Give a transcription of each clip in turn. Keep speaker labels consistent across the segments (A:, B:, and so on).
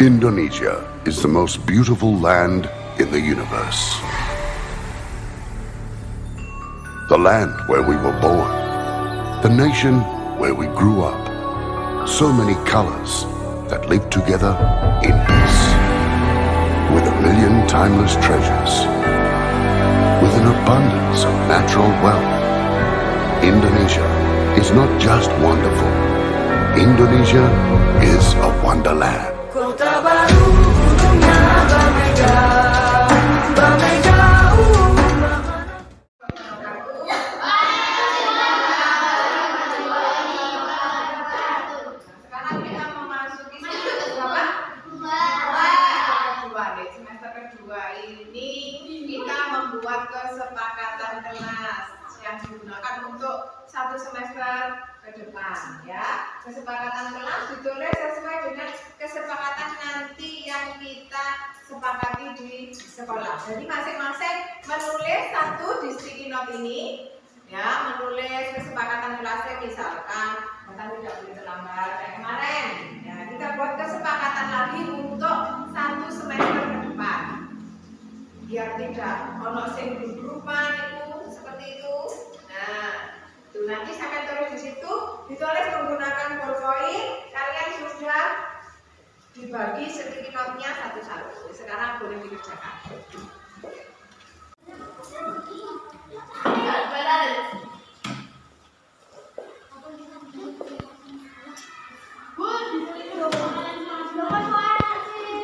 A: Indonesia is the most beautiful land in the universe. The land where we were born. The nation where we grew up. So many colors that live together in peace. With a million timeless treasures. With an abundance of natural wealth. Indonesia is not just wonderful. Indonesia is a wonderland.
B: Kota baru gunungnya Bamega, Bamega.
C: Sekarang kita memasuki semester berapa? Kedua. Di semester kedua ini kita membuat kesepakatan kelas yang digunakan untuk satu semester ke depan, ya. Kesepakatan kelas ditulis sesuai dengan kesepakatan nanti yang kita sepakati di sekolah. Jadi masing-masing menulis satu di sticky note ini, ya, menulis kesepakatan kelasnya, misalkan bahkan tidak boleh terlambat kayak kemarin. Ya, kita buat kesepakatan lagi untuk satu semester ke depan, biar tidak ono sing grup-grupan itu seperti itu. Nah, tuh nanti saya akan tulis di situ, ditulis menggunakan ballpoint. Kalian sudah dibagi sticky note-nya satu-satu. Sekarang boleh dikerjakan.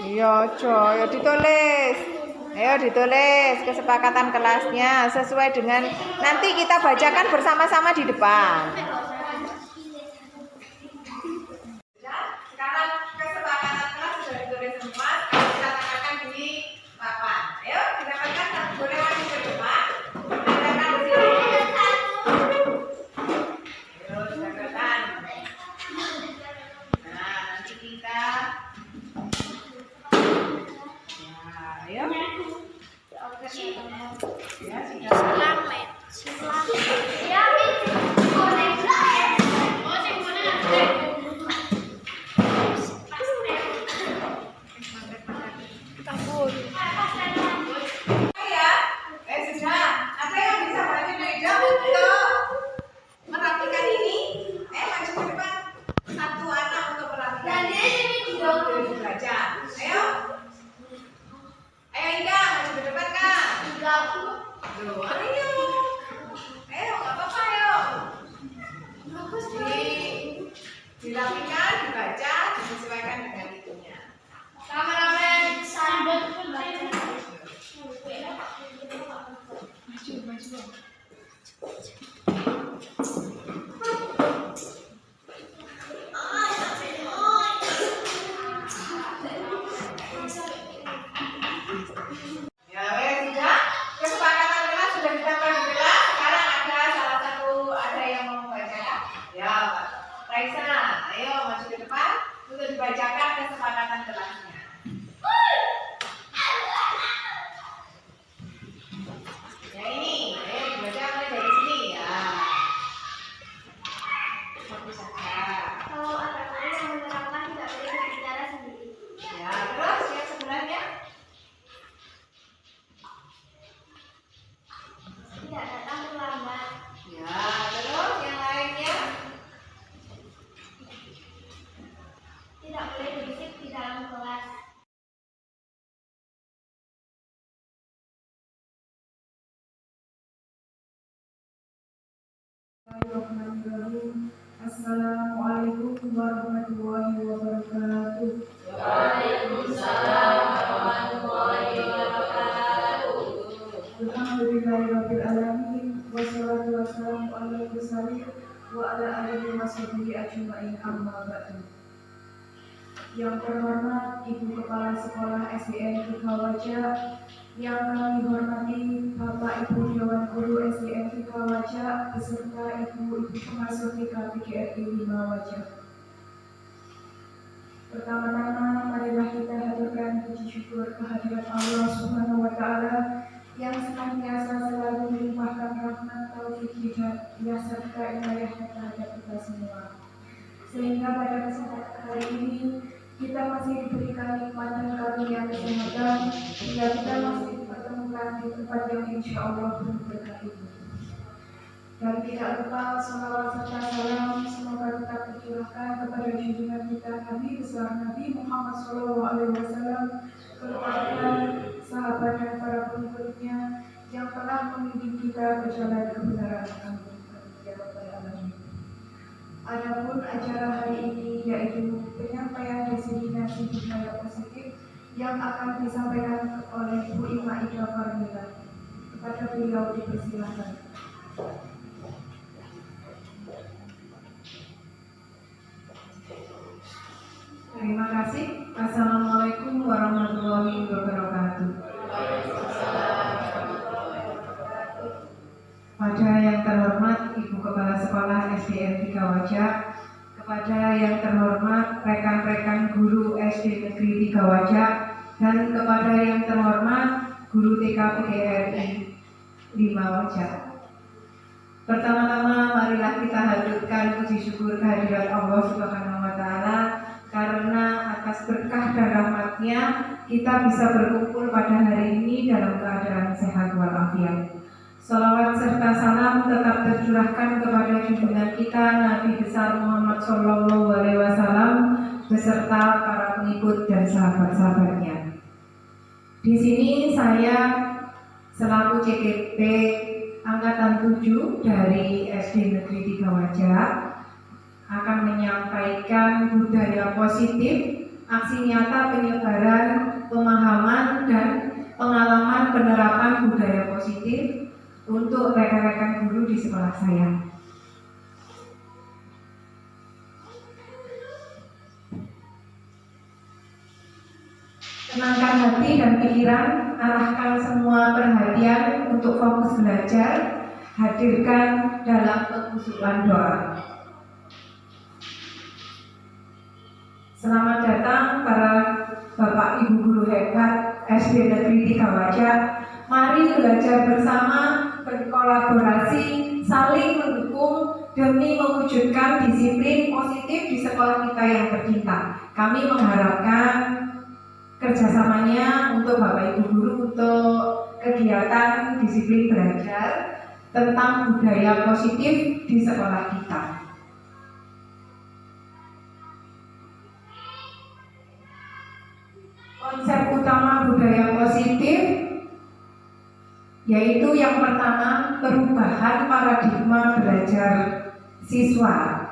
C: Iya, coy, ditulis. Ayo ditulis kesepakatan kelasnya sesuai dengan nanti kita bacakan bersama-sama di depan. Sekarang kesepakatan kelas sudah ditulis semua. Kita tanyakan di papan. Ayo didapatkan, boleh maju ke depan. Didapatkan di sini. Ayo didapatkan. Nah, nanti kita. Ya, ayo. Ya, sudah. Ada yang bisa bantu meja untuk merapikan ini? Maju ke depan. Satu anak untuk merapikan. Boleh belajar. Ayo. Ayo Ika, maju ke depan Kak. Ayo, ayo. Ayo, nggak apa-apa ayo. Dirapikan, dibaca, disesuaikan dengan itunya. Kameramen, sambut membaca. Maju. Untuk dibacakan kesepakatan kelasnya. Ya ini, ayo dibaca mulai dari sini ya. Satu saja.
D: Kalau ada guru yang menerangkan tidak boleh berbicara sendiri.
C: Ya, terus yang sebelahnya.
D: Tidak datang terlambat.
C: Ya, terus yang lainnya.
D: Tidak boleh berisik di dalam kelas.
E: Bismillahirrahmanirrahim. Assalamualaikum warahmatullahi wabarakatuh.
B: Waalaikumsalam warahmatullahi wabarakatuh.
E: Alhamdulillahirabbil alamin wassalatu wassalamu ala mursalin wa ala alihi washabihi ajmain amma ba'du. Yang terhormat Ibu Kepala Sekolah SDN Kikawaja, yang kami hormati Bapak Ibu Dewan Guru SDN Kikawaja beserta Ibu pengasuh TK PGRI 5 Wajah. Pertama-tama marilah kita haturkan puji syukur kehadirat Allah Subhanahu wa taala yang senantiasa selalu melimpahkan rahmat, taufik, hidayah serta inayahnya terhadap kita semua. Sehingga pada kesempatan hari ini kita masih diberikan nikmat dan karunia kesehatan hingga kita masih dipertemukan di tempat yang insya Allah penuh berkah ini. Dan tidak lupa salawat serta salam semoga tetap tercurahkan kepada junjungan kita Nabi besar Nabi Muhammad SAW, keluarga, sahabat dan para pengikutnya yang telah membimbing kita ke jalan kebenaran. Amin. Ya Rabbal Alamin. Adapun acara hari ini yaitu penyampaian destinasi budaya positif yang akan disampaikan oleh Bu Ima Ida Farmila. Kepada beliau dipersilakan. Terima kasih. Assalamualaikum warahmatullahi wabarakatuh. Kepada yang terhormat Ibu Kepala Sekolah SDN 3 Wajah, kepada yang terhormat rekan-rekan guru SD Negeri 3 Wajah, dan kepada yang terhormat guru TK PGRI 5 Wajah. Pertama-tama marilah kita haturkan puji syukur kehadirat Allah Subhanahu wa Ta'ala, karena atas berkah dan rahmatnya kita bisa berkumpul pada hari ini dalam keadaan sehat walafiat. Salawat serta salam tetap tercurahkan kepada junjungan kita Nabi besar Muhammad SAW beserta para pengikut dan sahabat-sahabatnya. Di sini saya selaku CKP Angkatan 7 dari SD Negeri 3 Wajah akan menyampaikan budaya positif, aksi nyata penyebaran pemahaman dan pengalaman penerapan budaya positif untuk rekan-rekan guru di sekolah saya. Tenangkan hati dan pikiran, arahkan semua perhatian untuk fokus belajar, hadirkan dalam kekhusyukan doa. Selamat datang para Bapak Ibu guru hebat SD Negeri 3 Wajah. Mari belajar bersama, berkolaborasi, saling mendukung demi mewujudkan disiplin positif di sekolah kita yang tercinta. Kami mengharapkan kerjasamanya untuk Bapak Ibu guru untuk kegiatan disiplin belajar tentang budaya positif di sekolah kita. Konsep utama budaya positif yaitu yang pertama perubahan paradigma belajar siswa,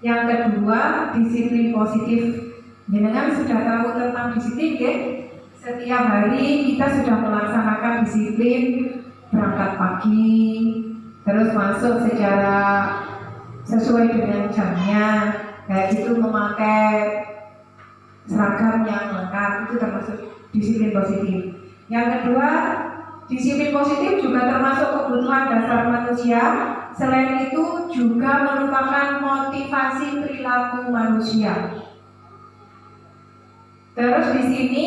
E: yang kedua disiplin positif. Jenengan sudah tahu tentang disiplin ya? Setiap hari kita sudah melaksanakan disiplin, berangkat pagi, terus masuk secara sesuai dengan jamnya, kayak gitu, memakai seragam yang lengkap, itu termasuk disiplin positif. Yang kedua, disiplin positif juga termasuk kebutuhan dasar manusia. Selain itu juga merupakan motivasi perilaku manusia. Terus di sini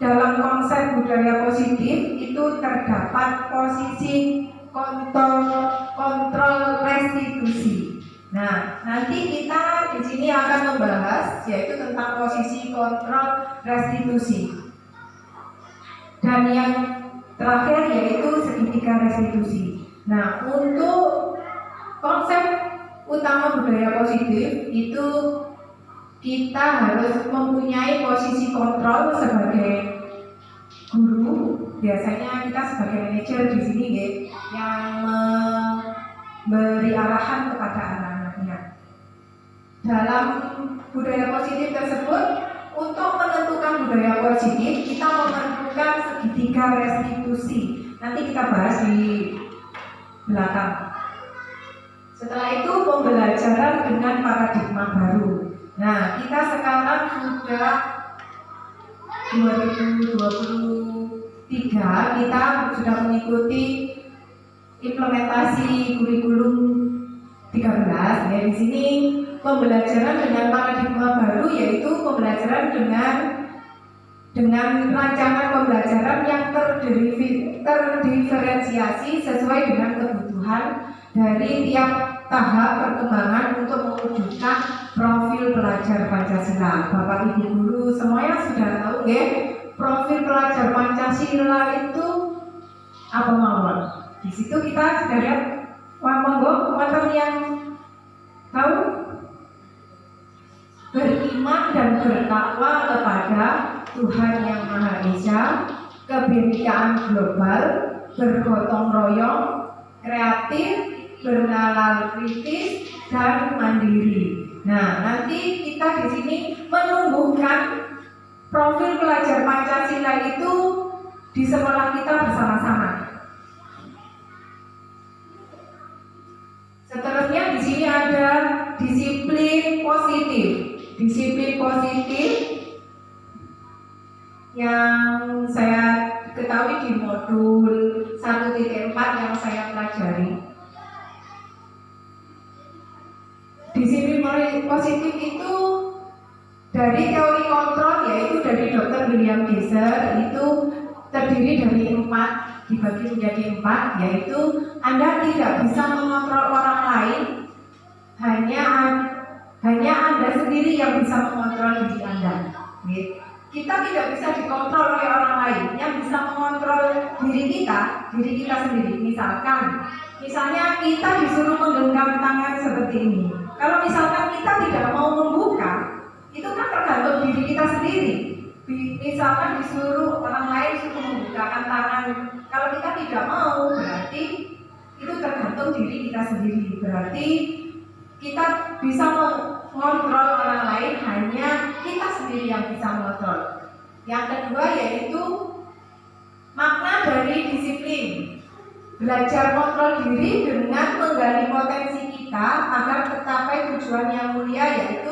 E: dalam konsep budaya positif itu terdapat posisi kontrol restitusi. Nah, nanti kita di sini akan membahas yaitu tentang posisi kontrol restitusi. Dan yang terakhir yaitu segitiga restitusi. Nah, untuk konsep utama budaya positif itu kita harus mempunyai posisi kontrol sebagai guru. Biasanya kita sebagai manajer di sini yang memberi arahan kepada anak-anaknya. Dalam budaya positif tersebut, untuk menentukan budaya positif kita memerlukan segitiga restitusi. Nanti kita bahas di belakang. Setelah itu pembelajaran dengan paradigma baru. Nah, kita sekarang sudah 2023, kita sudah mengikuti implementasi kurikulum 13. Ya, di sini pembelajaran dengan paradigma baru yaitu pembelajaran dengan rancangan pembelajaran yang terdiferensiasi sesuai dengan kebutuhan dari tiap tahap perkembangan untuk mewujudkan profil pelajar pelajar Pancasila. Bapak Ibu guru semuanya sudah tahu nggih, profil pelajar Pancasila itu apa mawon? Di situ kita sudah lihat, monggo wonten yang tahu? Beriman dan bertakwa kepada Tuhan Yang Maha Esa, kebinekaan global, bergotong royong, kreatif, bernalar kritis, dan mandiri. Nah, nanti kita di sini menumbuhkan profil pelajar Pancasila itu di sekolah kita bersama-sama. Seterusnya di sini ada disiplin positif. Disiplin positif yang saya ketahui di modul 1.4 yang saya pelajari. Disiplin positif itu dari teori kontrol, yaitu dari Dr. William Geiser, itu terdiri dari 4, dibagi menjadi 4, yaitu Anda tidak bisa mengontrol orang lain, hanya Anda sendiri yang bisa mengontrol diri Anda. Kita tidak bisa dikontrol oleh orang lain, yang bisa mengontrol diri kita sendiri. Misalnya kita disuruh menggenggam tangan seperti ini. Kalau misalkan kita tidak mau membuka, itu kan tergantung diri kita sendiri. Misalkan disuruh orang lain suruh membukakan tangan, kalau kita tidak mau, berarti itu tergantung diri kita sendiri. Berarti kita bisa mengontrol orang lain, hanya kita sendiri yang bisa mengontrol. Yang kedua yaitu makna dari disiplin. Belajar kontrol diri dengan menggali potensi kita agar tercapai tujuan yang mulia, yaitu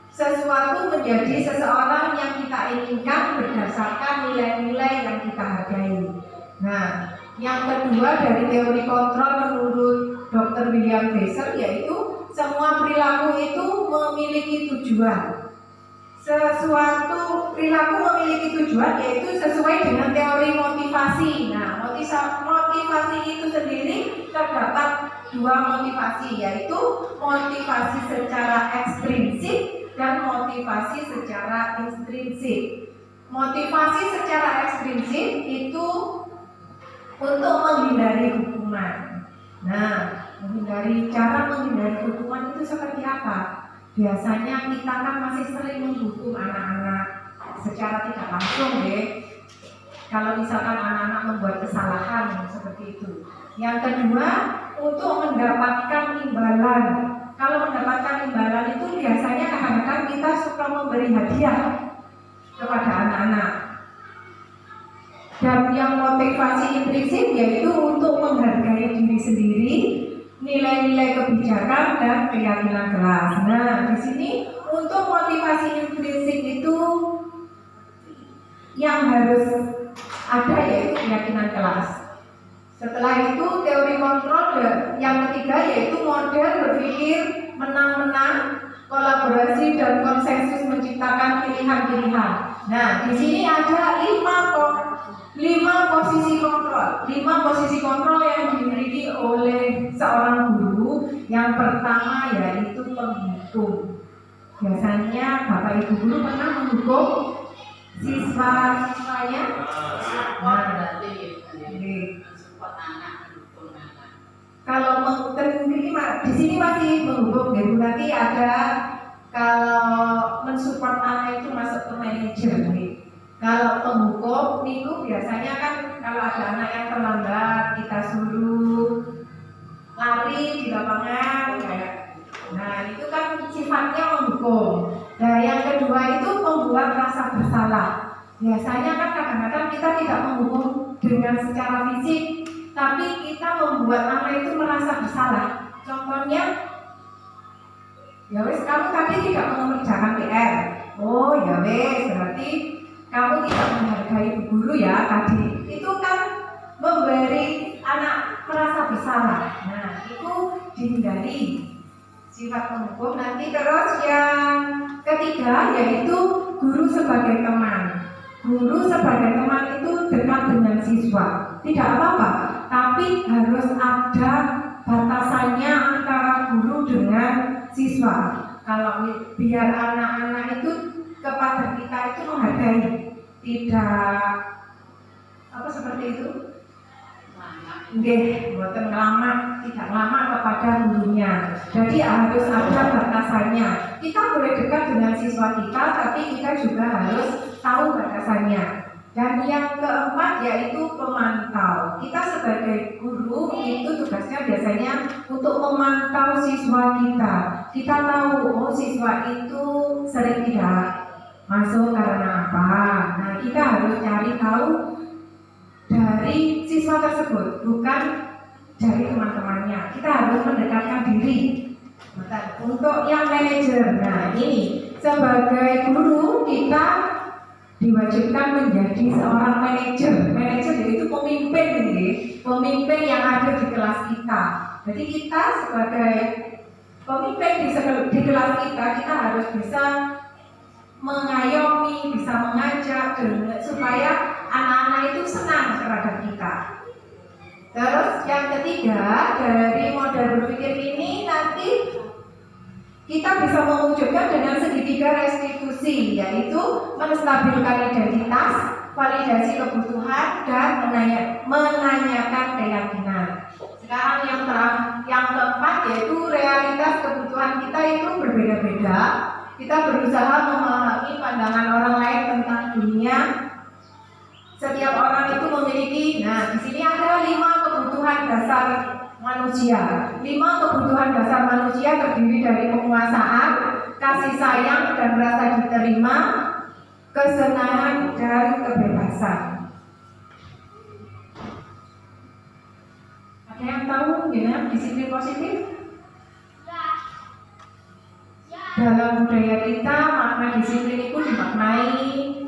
E: sesuatu menjadi seseorang yang kita inginkan berdasarkan nilai-nilai yang kita hargai. Nah, yang kedua dari teori kontrol menurut Dr. William Geiser, yaitu semua perilaku itu memiliki tujuan. Sesuatu perilaku memiliki tujuan, yaitu sesuai dengan teori motivasi. Nah, motivasi itu sendiri terdapat 2 motivasi, yaitu motivasi secara ekstrinsik dan motivasi secara intrinsik. Motivasi secara ekstrinsik itu untuk menghindari hukuman. Nah, cara menghindari hukuman itu seperti apa? Biasanya kita kan masih sering menghukum anak-anak secara tidak langsung deh. Kalau misalkan anak-anak membuat kesalahan seperti itu. Yang kedua, untuk mendapatkan imbalan. Kalau mendapatkan imbalan itu biasanya kadang-kadang kita suka memberi hadiah kepada anak-anak. Dan yang motivasi intrinsik yaitu untuk menghargai diri sendiri, nilai-nilai kebijakan dan keyakinan kelas. Nah, di sini untuk motivasi intrinsik itu yang harus ada yaitu keyakinan kelas. Setelah itu teori kontrol yang ketiga yaitu model berpikir menang-menang, kolaborasi dan konsensus menciptakan pilihan-pilihan. Nah, di sini ada 5 posisi kontrol. 5 posisi kontrol yang dimiliki oleh seorang guru. Yang pertama yaitu penghukum. Biasanya Bapak Ibu guru pernah menghukum siswa-siswanya. Kalau di sini masih menghukum, berarti ada kalau mensupport anak itu masuk ke manajer. Kalau penghukum itu biasanya kan kalau ada anak yang terlambat kita suruh lari di lapangan kayak. Nah, itu kan sifatnya menghukum. Nah, yang kedua itu membuat rasa bersalah. Biasanya kan kadang-kadang kita tidak menghukum dengan secara fisik, tapi kita membuat anak itu merasa bersalah. Contohnya, ya wes kamu tadi tidak mengerjakan PR. Oh ya wes, berarti kamu tidak menghargai guru ya tadi. Itu kan memberi anak merasa bersalah. Nah, itu dihindari sifat penghukum. Nanti terus yang ketiga yaitu guru sebagai teman. Guru sebagai teman itu dekat dengan siswa. Tidak apa-apa, tapi harus ada batasannya antara guru dengan siswa. Kalau biar anak-anak itu kepada kita itu menghargai, tidak apa seperti itu. Nggih, mboten ngelama, tidak lama kepada gurunya. Jadi harus ada batasannya. Kita boleh dekat dengan siswa kita, tapi kita juga harus tahu batasannya. Dan yang keempat yaitu pemantau. Kita sebagai guru itu tugasnya biasanya untuk memantau siswa kita. Kita tahu, oh siswa itu sering tidak masuk karena apa. Nah, kita harus cari tahu dari siswa tersebut, bukan dari teman-temannya. Kita harus mendekatkan diri. Untuk yang manajer, nah ini sebagai guru kita diwajibkan menjadi seorang manajer. Manajer yaitu pemimpin ini, pemimpin yang ada di kelas kita. Jadi kita sebagai pemimpin di kelas kita harus bisa mengayomi, bisa mengajak supaya anak-anak itu senang terhadap kita. Terus yang ketiga dari model berpikir ini nanti kita bisa mewujudkan dengan segitiga restitusi, yaitu menstabilkan identitas, validasi kebutuhan, dan menanyakan keyakinan. Sekarang yang keempat yaitu realitas kebutuhan kita itu berbeda-beda. Kita berusaha memahami pandangan orang lain tentang dunia. Setiap orang itu memiliki, nah di sini ada 5 kebutuhan dasar manusia. 5 kebutuhan dasar manusia terdiri dari penguasaan, kasih sayang dan rasa diterima, kesenangan dan kebebasan. Ada yang tahu gimana disiplin positif? Dalam budaya kita, makna disiplin itu dimaknai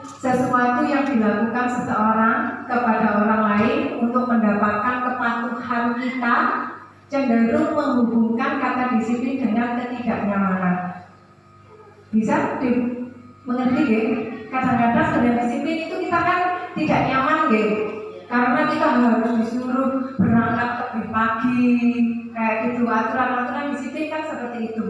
E: sesuatu yang dilakukan seseorang kepada orang lain untuk mendapatkan kepatuhan kita, cenderung menghubungkan kata disiplin dengan ketidaknyamanan. Bisa mengerti ya? Kadang-kadang dengan disiplin itu kita kan tidak nyaman ya, karena kita harus disuruh berangkat lebih pagi, kayak gitu. Aturan-aturan disiplin kan seperti itu,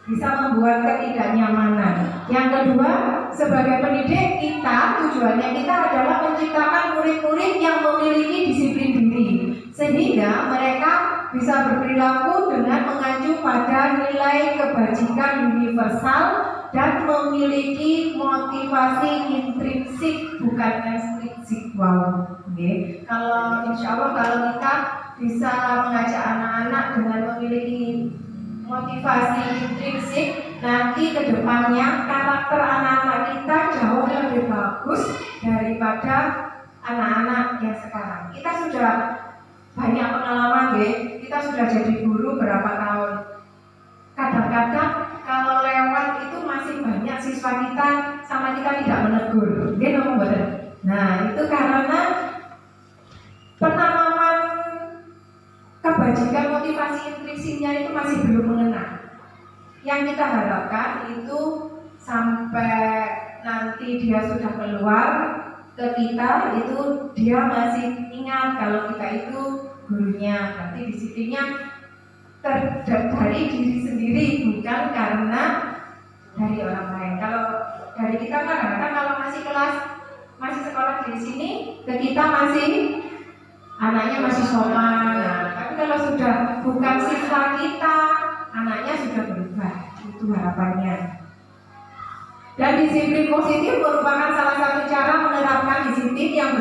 E: bisa membuat ketidaknyamanan. Yang kedua, sebagai pendidik kita, tujuannya kita adalah menciptakan murid-murid yang memiliki disiplin diri, sehingga mereka bisa berperilaku dengan mengacu pada nilai kebajikan universal dan memiliki motivasi intrinsik bukan ekstrinsik. Wow, okay. Kalau insya Allah kalau kita bisa mengajak anak-anak dengan memiliki motivasi intrinsik, nanti kedepannya karakter anak-anak kita jauh lebih bagus daripada anak-anak yang sekarang. Kita sudah banyak pengalaman ya, kita sudah jadi guru berapa tahun. Kadang-kadang kalau lewat itu masih banyak siswa kita sama kita tidak menegur, gitu betul. Nah itu karena penanaman kebajikan motivasi intrinsiknya itu masih belum mengena. Yang kita harapkan itu sampai nanti dia sudah keluar ke kita, itu dia masih ingat kalau kita itu gurunya. Berarti disiplinnya dari diri sendiri, bukan karena dari orang lain. Kalau dari kita kan kadang-kadang kalau masih kelas, masih sekolah di sini, ke kita masih anaknya masih sopan. Nah, tapi kalau sudah bukan siswa kita, anaknya sudah berubah. Itu harapannya. Dan disiplin positif merupakan salah satu cara menerapkan disiplin yang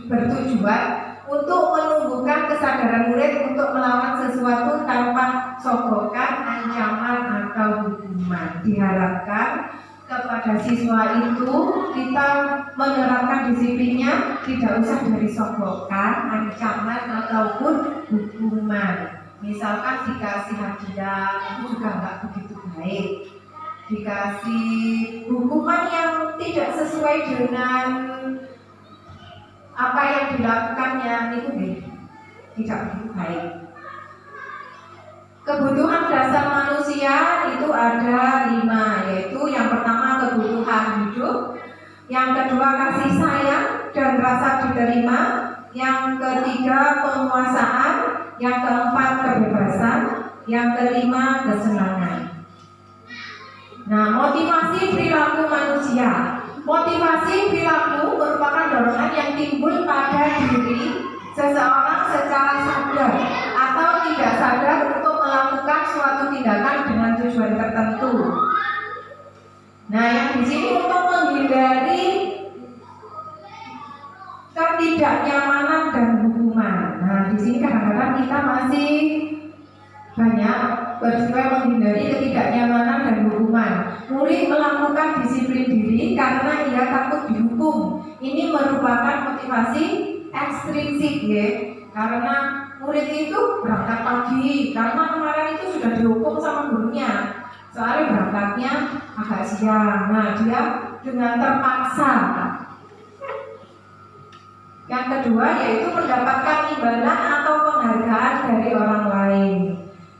E: bertujuan untuk menumbuhkan kesadaran murid untuk melawan sesuatu tanpa sogokan, ancaman atau hukuman. Diharapkan kepada siswa itu kita menerapkan disiplinnya tidak usah dari sogokan, ancaman ataupun hukuman. Misalkan dikasih hadiah itu juga nggak begitu baik. Dikasih hukuman yang tidak sesuai dengan apa yang dilakukannya itu tidak begitu baik. Kebutuhan dasar manusia itu ada 5, yaitu yang pertama kebutuhan hidup, yang kedua kasih sayang dan rasa diterima, yang ketiga penguasaan, yang keempat kebebasan, yang kelima kesenangan.
B: motivasi perilaku manusia. Motivasi perilaku merupakan dorongan yang timbul pada diri seseorang secara sadar atau tidak sadar untuk melakukan suatu tindakan dengan tujuan tertentu. Nah, yang di sini untuk menghindari ketidaknyamanan dan hukuman. Nah, di sini kadang-kadang kita masih banyak peristiwa yang menghindari ketidaknyamanan dan hukuman. Murid melakukan disiplin diri karena ia takut dihukum. Ini merupakan motivasi ekstrinsik, ya. Karena murid itu berangkat pagi karena kemarin itu sudah dihukum sama gurunya. Soalnya berangkatnya agak siang. Nah, dia dengan terpaksa. Yang kedua yaitu mendapatkan imbalan atau penghargaan dari orang lain.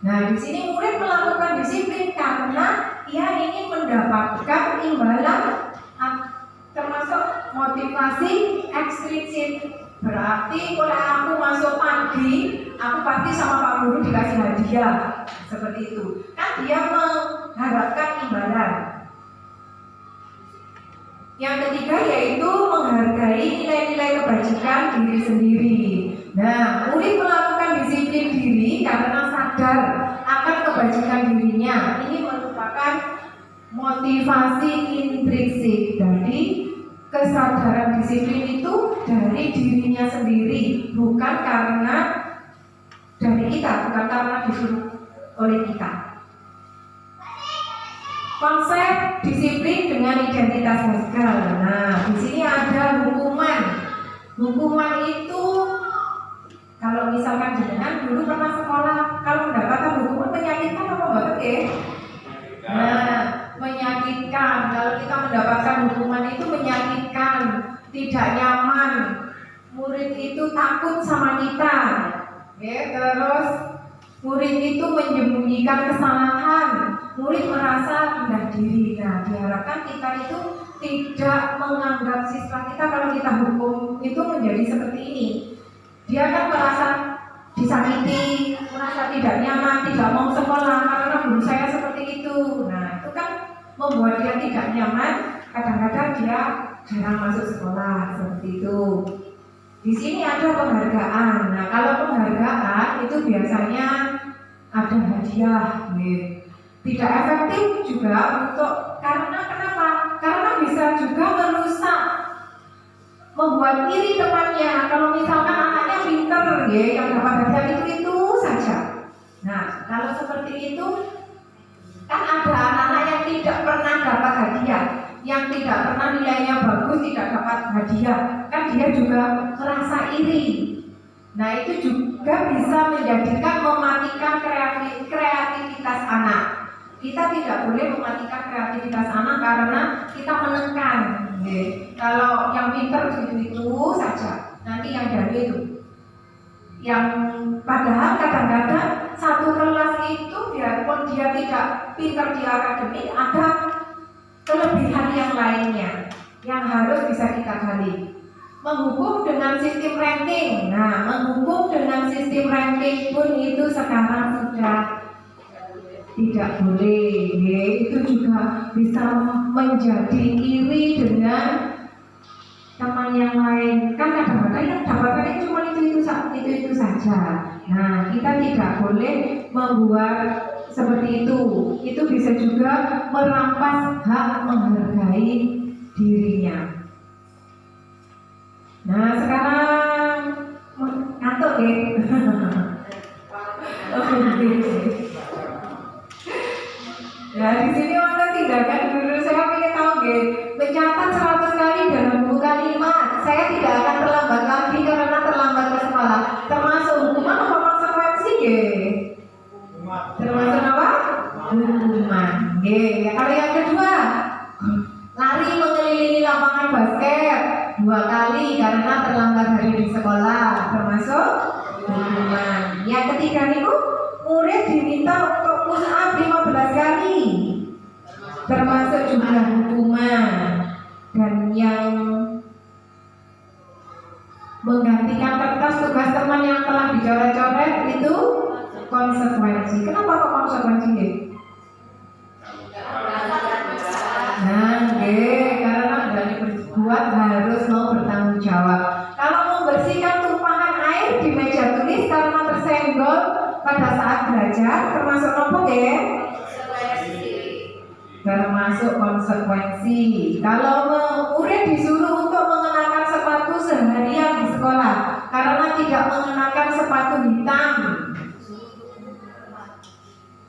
B: Nah, di sini murid melakukan disiplin karena ia ingin mendapatkan imbalan, termasuk motivasi ekstrinsik. Berarti kalau aku masuk pagi, aku pasti sama Pak Guru dikasih hadiah, seperti itu. Kan dia mengharapkan imbalan. Yang ketiga yaitu menghargai nilai-nilai kebajikan diri sendiri. Nah, murid melakukan disiplin diri karena sadar akan kebajikan dirinya. Ini merupakan motivasi intrinsik. Jadi kesadaran disiplin itu dari dirinya sendiri, bukan karena dari kita, bukan karena disuruh oleh kita. Konsep disiplin dengan identitas Haskell. Nah, di sini ada hukuman. Hukuman itu kalau misalkan jenengan dulu pernah sekolah, kalau mendapatkan hukuman menyakitkan apa enggak ya? Nah, menyakitkan. Kalau kita mendapatkan hukuman itu menyakitkan, tidak nyaman. Murid itu takut sama kita. Ya, terus murid itu menyembunyikan kesalahan. Murid merasa rendah diri. Nah, diharapkan kita itu tidak menganggap siswa kita kalau kita hukum itu menjadi seperti ini. Dia kan merasa disakiti, merasa tidak nyaman, tidak mau sekolah karena guru saya seperti itu. Nah, itu kan membuat dia tidak nyaman. Kadang-kadang dia jarang masuk sekolah seperti itu. Di sini ada penghargaan. Nah, kalau penghargaan itu biasanya ada hadiah, gitu. Tidak efektif juga untuk karena kenapa? Karena bisa juga merusak, membuat iri temannya. Kalau misalkan anaknya pinter, ya, yang dapat hadiah itu saja. Nah, kalau seperti itu kan ada anak-anak yang tidak pernah dapat hadiah, yang tidak pernah nilainya bagus, tidak dapat hadiah, kan dia juga merasa iri. Nah, itu juga bisa menjadikan mematikan kreativitas anak. Kita tidak boleh mematikan kreativitas anak karena kita menekan. Kalau yang pintar itu saja, nanti yang dari itu. Yang padahal kadang-kadang satu kelas itu biarpun dia tidak pintar di akademik, ada kelebihan yang lainnya yang harus bisa kita gali. Menghukum dengan sistem ranking. Nah, menghukum dengan sistem ranking pun itu sekarang sudah tidak boleh. Ya, itu juga bisa menjadi iri dengan teman yang lain. Kan kadang-kadang yang dapatnya cuma itu saja. Nah, kita tidak boleh membuat seperti itu. Itu bisa juga merampas hak menghargai dirinya. Nah, sekarang ngantuk ya. Nah, di sini ada tindakan dulu. Saya ingin tahu ya, mencatat 100 kali dalam buku kalimat. Saya tidak akan terlambat lagi karena terlambat ke sekolah. Termasuk hukuman apa konsekuensi ya? Termasuk apa? Hukuman. Ya, kalau yang kedua, lari mengelilingi lapangan basket 2 kali karena terlambat hari di sekolah, termasuk hukuman. Yang ketiga itu murid diminta untuk push up 15 kali, termasuk juga hukuman. Dan yang menggantikan kertas tugas teman yang telah dicoret-coret itu konsekuensi. Kenapa kok konsekuensi? buat harus mau bertanggung jawab. Kalau membersihkan tumpahan air di meja tulis karena tersenggol pada saat belajar termasuk apa ya? Termasuk konsekuensi. Kalau murid disuruh untuk mengenakan sepatu seharian di sekolah karena tidak mengenakan sepatu hitam,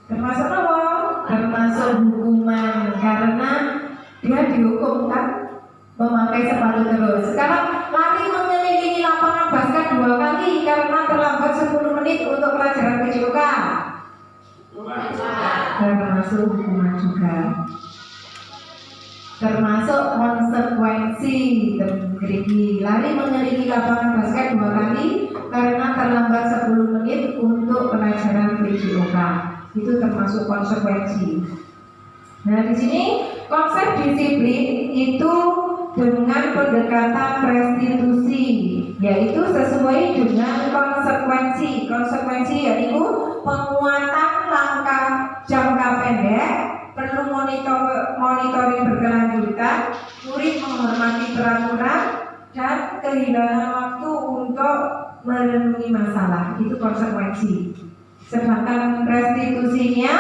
B: termasuk apa? Termasuk hukuman karena dia dihukum kan memakai sepatu terus. Sekarang lari mengelilingi lapangan basket 2 kali karena terlambat 10 menit untuk pelajaran PJOK, termasuk hukuman juga. Termasuk konsekuensi. Lari mengelilingi lapangan basket 2 kali karena terlambat 10 menit untuk pelajaran PJOK. Itu termasuk konsekuensi. Nah, di sini konsep disiplin itu dengan pendekatan restitusi, yaitu sesuai dengan konsekuensi. Konsekuensi yaitu penguatan langkah jangka pendek, perlu monitoring berkelanjutan, murid menghormati peraturan, dan kehilangan waktu untuk merenungi masalah. Itu konsekuensi. Sedangkan restitusinya,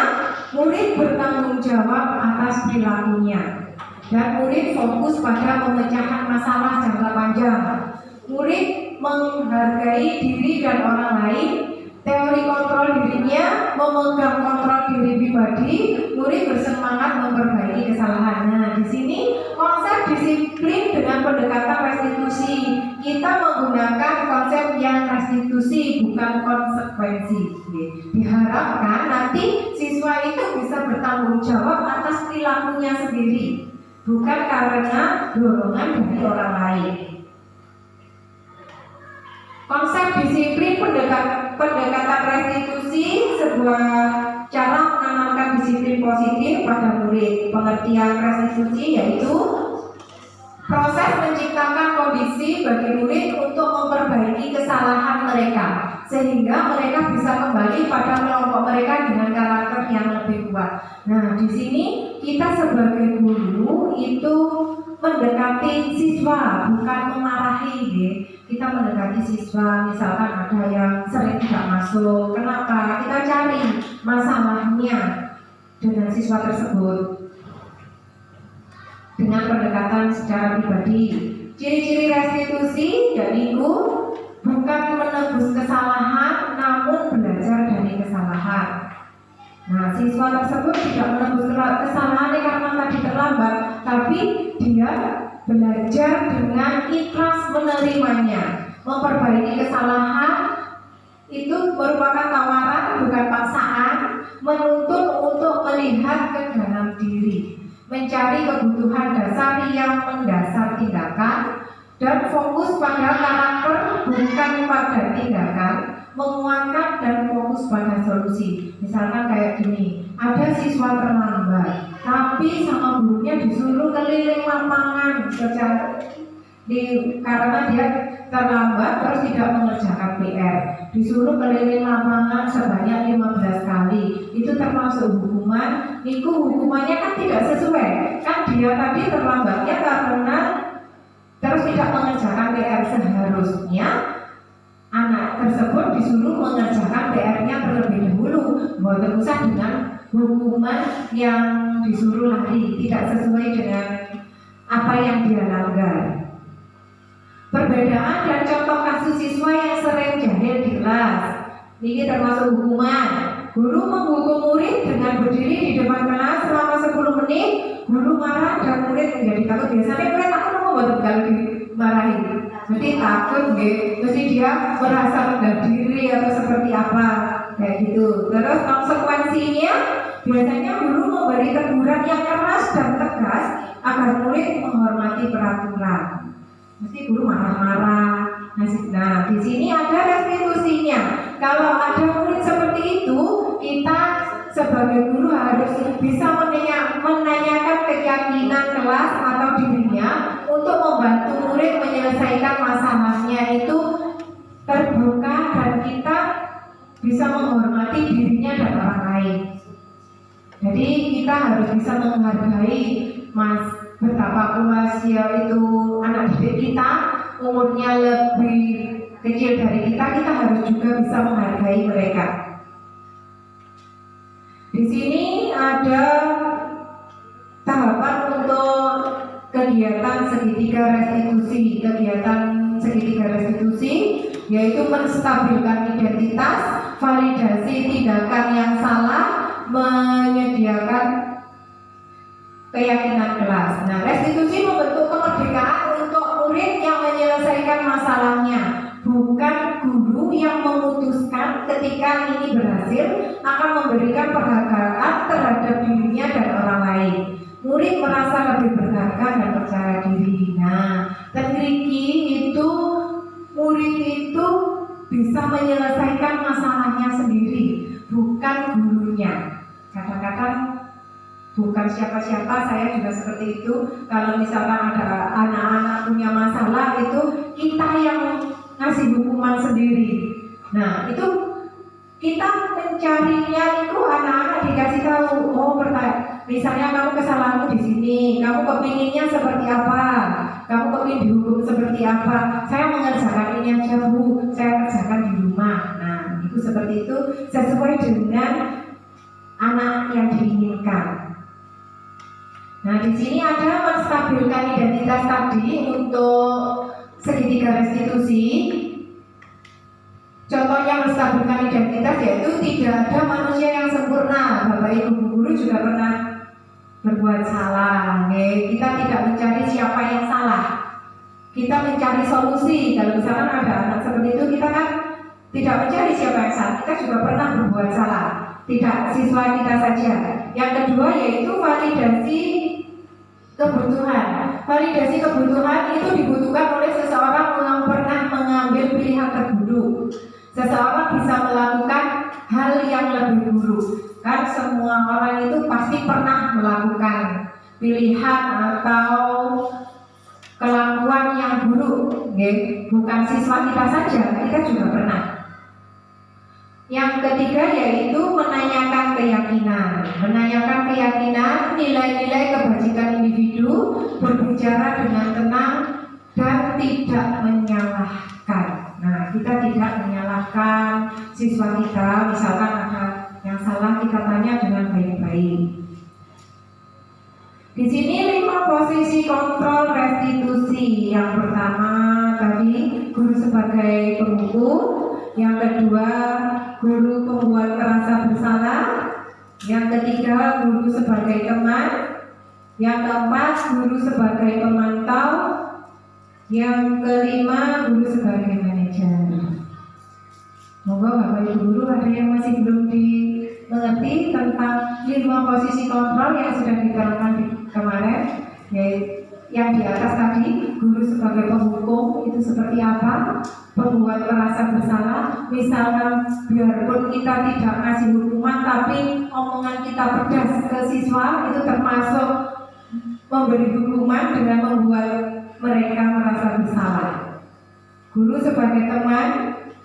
B: murid bertanggung jawab atas perilakunya dan murid fokus pada pemecahan masalah jangka panjang. Murid menghargai diri dan orang lain, teori kontrol dirinya, memegang kontrol diri pribadi, murid bersemangat memperbaiki kesalahan. Nah, di sini konsep disiplin dengan pendekatan restitusi. Kita menggunakan konsep yang restitusi, bukan konsekuensi. Diharapkan nanti siswa itu bisa bertanggung jawab atas perilakunya sendiri, bukan karena dorongan dari orang lain. Konsep disiplin pendekatan restitusi sebuah cara menanamkan disiplin positif pada murid. Pengertian restitusi yaitu proses menciptakan kondisi bagi murid untuk memperbaiki kesalahan mereka sehingga mereka bisa kembali pada kelompok mereka dengan karakter yang lebih kuat. Nah, di sini kita sebagai guru itu mendekati siswa, bukan memarahi. Kita mendekati siswa, misalkan ada yang sering tidak masuk, kenapa? Kita cari masalahnya dengan siswa tersebut dengan pendekatan secara pribadi. Ciri-ciri restitusi yaitu bukan menebus kesalahan, namun belajar dari kesalahan. Nah, siswa tersebut tidak menebus kesalahan karena tadi terlambat, tapi dia belajar dengan ikhlas menerimanya. Memperbaiki kesalahan itu merupakan tawaran, bukan paksaan, menuntut untuk melihat ke dalam diri, mencari kebutuhan dasar yang mendasar tindakan, dan fokus pada karakter bukan pada tindakan, menguatkan dan fokus pada solusi. Misalkan kayak gini, ada siswa terlambat, tapi sama gurunya disuruh keliling lapangan karena dia terlambat terus tidak mengerjakan PR, disuruh keliling lapangan sebanyak 15 kali. Itu termasuk hukuman. Itu hukumannya kan tidak sesuai, kan dia tadi terlambatnya karena terus tidak mengerjakan PR. Seharusnya anak tersebut disuruh mengerjakan PR-nya terlebih dahulu, bukan usah dengan hukuman yang disuruh lari, tidak sesuai dengan apa yang dia langgar. Perbedaan dan contoh kasus siswa yang sering jahil di kelas, ini termasuk hukuman. Guru menghukum murid dengan berdiri di depan kelas selama 10 menit. Guru marah dan murid menjadi takut. Biasanya murid takut apa buat kalau dimarahin? Jadi takut, mesti dia merasa rendah diri atau seperti apa, kayak gitu. Terus konsekuensinya biasanya guru memberi teguran yang keras dan tegas agar murid menghormati peraturan. Mesti guru marah-marah. Nah, di sini ada restitusinya. Kalau ada murid seperti itu, kita sebagai guru harus bisa menanyakan keyakinan kelas atau dirinya untuk membantu murid menyelesaikan masalahnya itu terbuka, dan kita bisa menghormati dirinya dan orang lain. Jadi kita harus bisa menghargai betapa usia itu anak didik kita umurnya lebih kecil dari kita harus juga bisa menghargai mereka. Di sini ada tahapan untuk kegiatan segitiga restitusi. Kegiatan segitiga restitusi yaitu menstabilkan identitas, validasi tindakan yang salah, menyediakan keyakinan kelas. Nah, restitusi membentuk kemerdekaan untuk murid yang menyelesaikan masalahnya, bukan guru yang memutuskan ketika ini berhasil akan memberikan penghargaan terhadap dirinya dan orang lain. Murid merasa lebih berharga dan percaya diri. Nah, tekniki itu murid itu bisa menyelesaikan masalahnya sendiri, bukan gurunya. Kadang-kadang bukan siapa-siapa, saya juga seperti itu. Kalau misalkan ada anak-anak punya masalah, itu kita yang ngasih hukuman sendiri. Nah, itu kita mencarinya itu anak-anak dikasih tahu, oh misalnya kamu kesalahanmu di sini, kamu kepinginnya seperti apa, kamu kepingin dihukum seperti apa. Saya mengerjakan ini aja Bu, saya kerjakan di rumah. Nah, itu seperti itu sesuai dengan anak yang diinginkan. Nah, di sini ada menstabilkan identitas tadi untuk segitiga restitusi. Contohnya menstabilkan identitas yaitu tidak ada manusia yang sempurna. Bapak Ibu guru juga pernah berbuat salah. Kita tidak mencari siapa yang salah, kita mencari solusi. Kalau misalkan ada anak seperti itu, kita kan tidak mencari siapa yang salah, kita juga pernah berbuat salah. Tidak siswa kita saja. Yang kedua yaitu validasi kebutuhan. Validasi kebutuhan itu dibutuhkan oleh seseorang yang pernah mengambil pilihan terburuk. Seseorang bisa melakukan hal yang lebih buruk. Kan semua orang itu pasti pernah melakukan pilihan atau kelakuan yang buruk. Bukan siswa kita saja, kita juga pernah. Yang ketiga yaitu menanyakan keyakinan. Menanyakan keyakinan, nilai-nilai kebajikan individu, berbicara dengan tenang dan tidak menyalahkan. Nah, kita tidak menyalahkan siswa kita. Misalkan ada yang salah, kita tanya dengan baik-baik. Di sini 5 posisi kontrol restitusi. Yang pertama tadi guru sebagai penghukum, yang kedua guru pembuat merasa bersalah, yang ketiga guru sebagai teman, yang keempat guru sebagai pemantau, yang kelima guru sebagai manajer. Moga Bapak Ibu guru ada yang masih belum dimengerti tentang 5 posisi kontrol yang sudah diterangkan di kemarin, yaitu yang di atas tadi. Guru sebagai penghukum itu seperti apa? Pembuat merasa bersalah. Misalkan biarpun kita tidak ngasih hukuman, tapi omongan kita pedas ke siswa, itu termasuk memberi hukuman dengan membuat mereka merasa bersalah. Guru sebagai teman,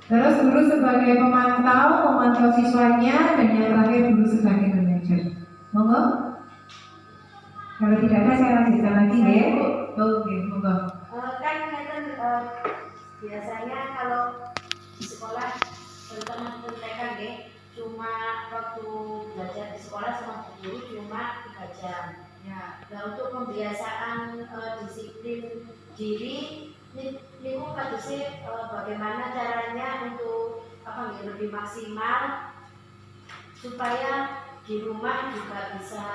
B: terus guru sebagai memantau siswanya, dan yang terakhir guru sebagai manajer. Monggo. Kalau tidak ada saya lanjutkan lagi ya. Oke, monggo.
D: Kan biasanya kalau di sekolah terutama TK cuma waktu belajar di sekolah sama guru cuma 3 jam. Ya, nah untuk pembiasaan disiplin diri ini sih bagaimana caranya untuk lebih maksimal supaya di rumah juga bisa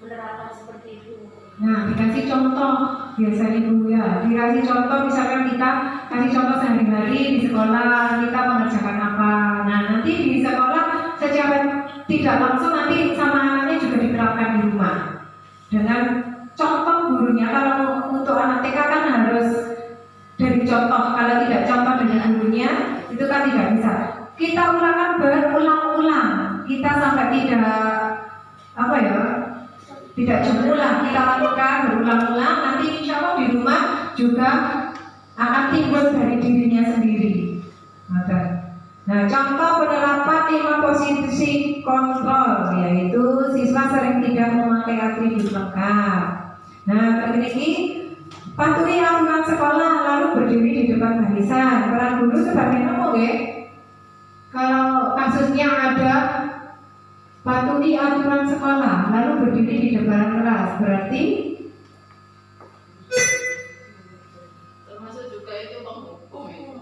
D: menerapkan seperti itu.
B: Nah, dikasih contoh biasanya Bu ya. Dikasih contoh, misalkan kita kasih contoh sehari-hari di sekolah kita mengerjakan apa. Nah, nanti di sekolah secara tidak langsung nanti sama anaknya juga diterapkan di rumah. Dengan contoh gurunya. Kalau untuk anak TK kan harus dari contoh. Kalau tidak contoh dari gurunya itu kan tidak bisa. Kita ulangan berulang-ulang. Kita sampai tidak jemulah, kita lakukan berulang-ulang. Nanti insya Allah di rumah juga akan timbul dari dirinya sendiri. Nah, contoh penerapan 5 posisi kontrol yaitu siswa sering tidak memakai atribut lengkap, Nah, memiliki patuhi aturan sekolah lalu berdiri di depan barisan. Peran guru sebagai apa ya? Kalau kasusnya ada patuhi aturan sekolah lalu berdiri di depan kelas, berarti
C: termasuk juga itu penghukum itu.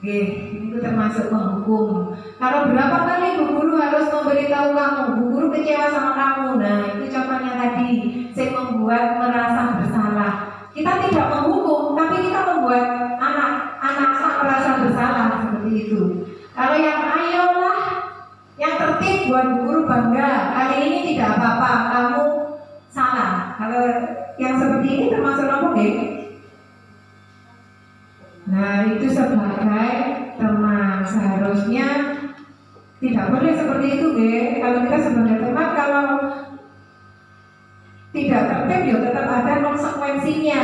B: itu termasuk menghukum. Kalau berapa kali bu guru harus memberitahu kamu, bu guru kecewa sama kamu. Nah, itu contohnya tadi, saya membuat merasa bersalah. Kita tidak menghukum, tapi kita membuat anak-anak merasa bersalah seperti itu. Kalau yang ayolah, yang tertib buat bu guru bangga. Kali ini tidak apa-apa, kamu salah. Kalau yang seperti ini termasuk apa? Nah, itu sebagai teman seharusnya tidak boleh seperti itu, Kalau kita sebagai teman, kalau tidak tertib ya tetap ada konsekuensinya.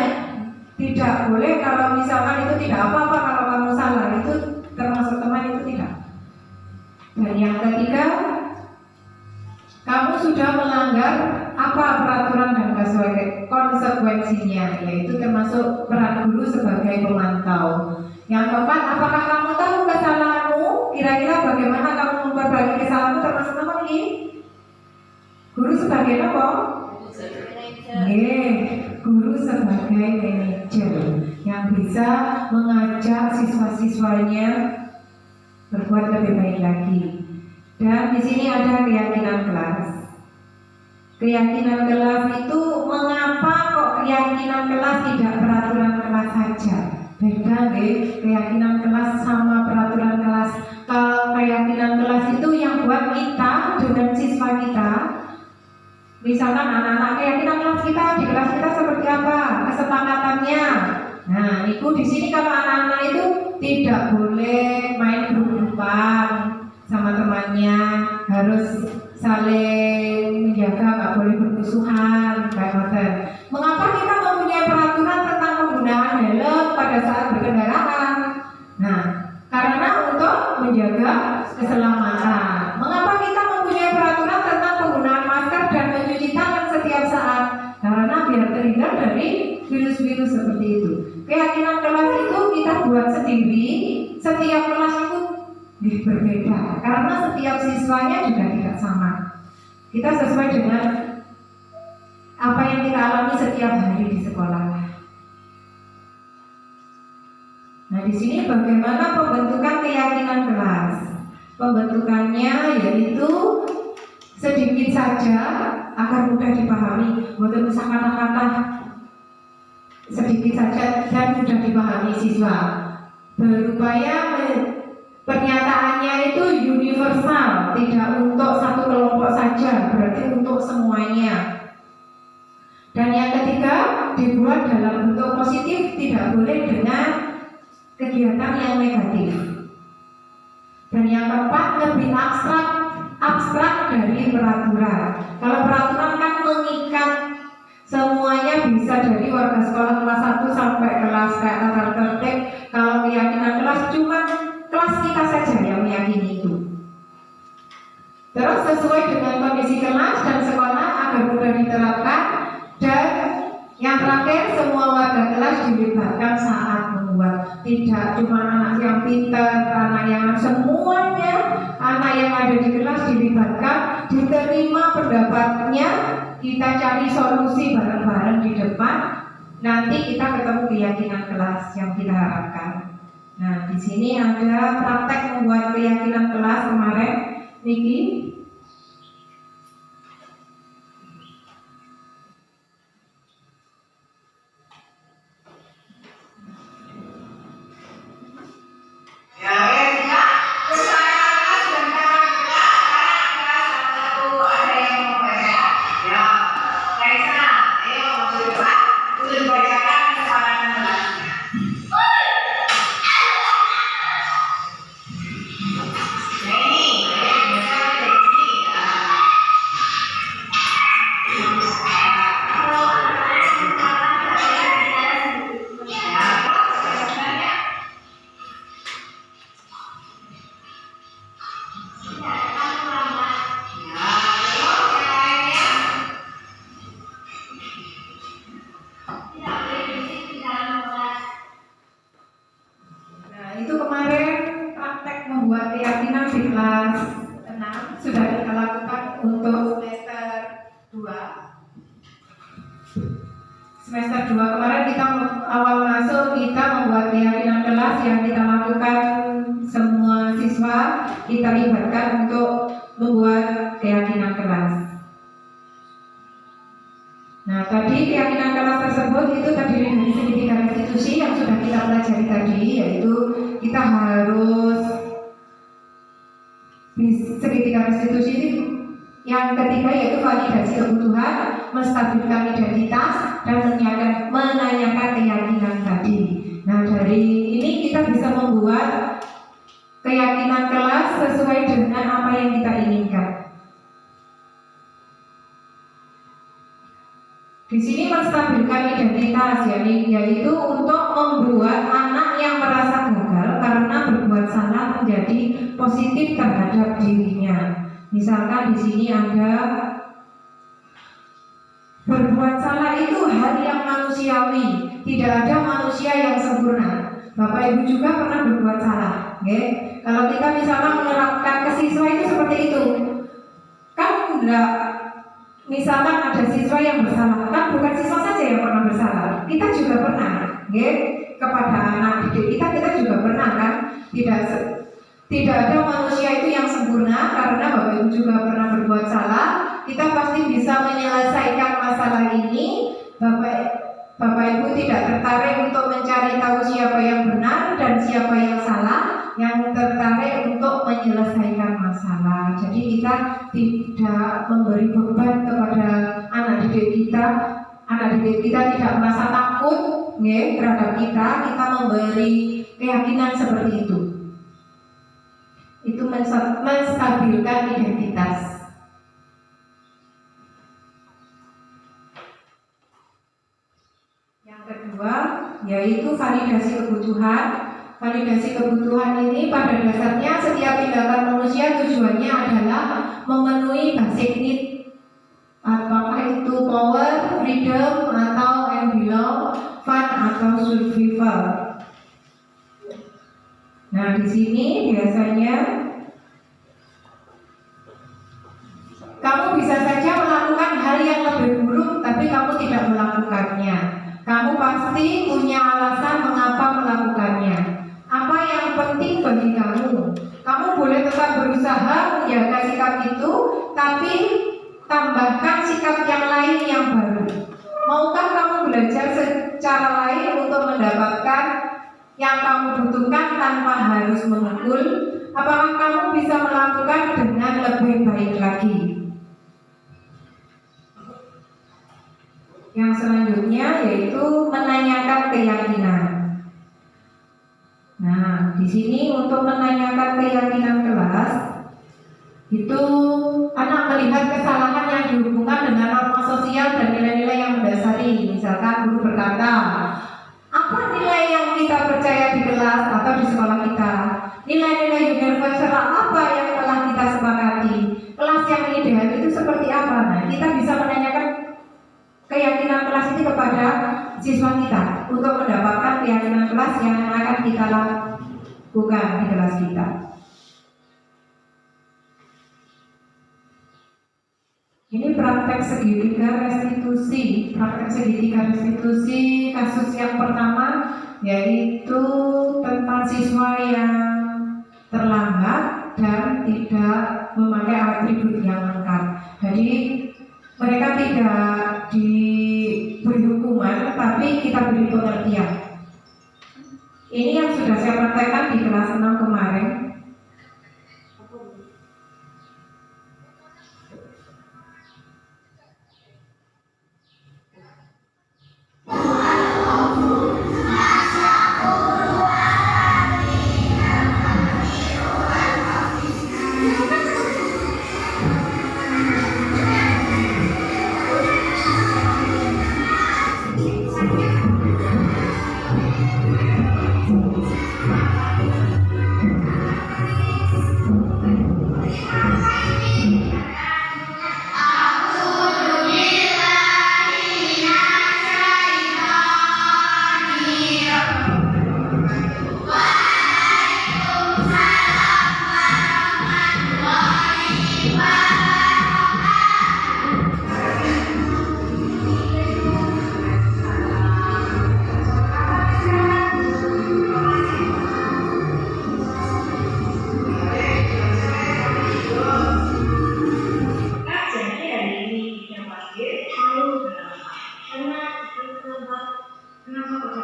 B: Tidak boleh kalau misalkan itu tidak apa-apa kalau kamu salah, itu termasuk teman, itu tidak. Dan yang ketiga, kamu sudah melanggar apa peraturan dan konsekuensinya, yaitu termasuk peran guru sebagai pemantau. Yang keempat, apakah kamu tahu kesalahanmu? Kira-kira bagaimana kamu memperbaiki kesalahanmu, termasuk apa ini? Guru sebagai apa? Guru sebagai manajer yang bisa mengajak siswa-siswanya berbuat lebih baik lagi. Dan di sini ada keyakinan kelas. Keyakinan kelas itu, mengapa kok keyakinan kelas tidak peraturan kelas saja? Beda keyakinan kelas sama peraturan kelas. Kalau keyakinan kelas itu yang buat kita dengan siswa kita. Misalkan anak-anak keyakinan kelas kita di kelas kita seperti apa? Kesepakatannya. Nah, itu di sini kalau anak-anak itu tidak boleh main grup-grupan sama temannya, harus saling menjaga, nggak boleh bermusuhan, kayak gitu. Mengapa kita mempunyai peraturan tentang penggunaan helm pada saat berkendaraan? Nah, karena untuk menjaga keselamatan. Mengapa kita mempunyai peraturan tentang penggunaan masker dan mencuci tangan setiap saat? Karena biar terhindar dari virus-virus seperti itu. Keyakinan kelas itu kita buat sendiri. Setiap kelas itu berbeda karena setiap siswanya juga tidak sama. Kita sesuai dengan apa yang kita alami setiap hari di sekolah. Nah, di sini bagaimana pembentukan keyakinan kelas? Pembentukannya yaitu sedikit saja agar mudah dipahami. Bukan usah kata-kata, sedikit saja dan mudah dipahami siswa. Berupaya pernyataannya itu universal, tidak untuk satu kelompok saja, berarti untuk semuanya. Dan yang ketiga, dibuat dalam bentuk positif, tidak boleh dengan kegiatan yang negatif. Dan yang keempat, lebih abstrak dari peraturan. Kalau peraturan kan mengikat, semuanya bisa dari warga sekolah kelas 1 sampai kelas kayak tata tertib. Kalau keyakinan kelas cuma kelas kita saja yang meyakini itu. Terus sesuai dengan kondisi kelas dan sekolah agar mudah diterapkan. Dan yang terakhir, semua warga kelas dilibatkan saat membuat. Tidak cuma anak yang pintar, anak yang semuanya, anak yang ada di kelas dilibatkan, diterima pendapatnya, kita cari solusi bareng-bareng di depan. Nanti kita ketemu keyakinan kelas yang kita harapkan. Nah, di sini ada praktek membuat keyakinan kelas kemarin, Niki. semester 2 kemarin kita awal masuk kita membuat keyakinan kelas yang kita lakukan semua siswa kita libatkan untuk membuat keyakinan kelas. Nah tadi keyakinan kelas tersebut itu terdiri dari segitiga restitusi yang sudah kita pelajari tadi, yaitu kita harus segitiga restitusi yang ketiga yaitu validasi kebutuhan, menstabilkan identitas dan menanyakan keyakinan tadi. Nah dari ini kita bisa membuat keyakinan kelas sesuai dengan apa yang kita inginkan. Di sini menstabilkan identitas, yaitu untuk membuat anak yang merasa gagal karena berbuat salah menjadi positif terhadap dirinya. Misalkan di sini ada berbuat salah itu hal yang manusiawi, tidak ada manusia yang sempurna. Bapak Ibu juga pernah berbuat salah, okay? Kalau kita misalkan menerapkan ke siswa itu seperti itu, kan enggak. Misalkan ada siswa yang bersalah, kan bukan siswa saja yang pernah bersalah, kita juga pernah, okay? Kepada anak didik kita juga pernah kan, tidak ada manusia itu yang sempurna karena Bapak Ibu juga pernah berbuat salah. Kita pasti bisa menyelesaikan masalah ini. Bapak Ibu tidak tertarik untuk mencari tahu siapa yang benar dan siapa yang salah, yang tertarik untuk menyelesaikan masalah. Jadi kita tidak memberi beban kepada anak didik kita. Anak didik kita tidak merasa takut terhadap kita memberi keyakinan seperti itu. Itu menstabilkan identitas. Yang kedua yaitu validasi kebutuhan. Validasi kebutuhan ini pada dasarnya setiap tindakan manusia tujuannya adalah memenuhi basic need, apakah itu power, freedom, atau and belong, fun, atau survival. Nah di sini biasanya kamu bisa saja melakukan hal yang lebih buruk, tapi kamu tidak melakukannya. Kamu pasti punya alasan mengapa melakukannya. Apa yang penting bagi kamu? Kamu boleh tetap berusaha menjaga sikap itu, tapi tambahkan sikap yang lain yang baru. Maukah kamu belajar secara lain untuk mendapatkan yang kamu butuhkan tanpa harus memukul? Apakah kamu bisa melakukan dengan lebih baik lagi? Yang selanjutnya yaitu menanyakan keyakinan. Nah, di sini untuk menanyakan keyakinan kelas itu anak melihat kesalahan yang dihubungkan dengan norma sosial dan nilai-nilai yang mendasari. Misalkan guru berkata, apa nilai yang kita percaya di kelas atau di sekolah kita? Nilai-nilai universal apa yang telah kita sepakati? Kelas yang ideal itu seperti apa? Nah, kita bisa menanyakan keyakinan kelas ini kepada siswa kita untuk mendapatkan keyakinan kelas yang akan kita lakukan di kelas kita. Ini praktek segitiga restitusi. Praktek segitiga restitusi kasus yang pertama yaitu tentang siswa yang terlambat dan tidak memakai atribut yang lengkap. Jadi mereka tidak diberi hukuman, tapi kita beri pengertian. Ini yang sudah saya praktekkan di kelas 6 kemarin.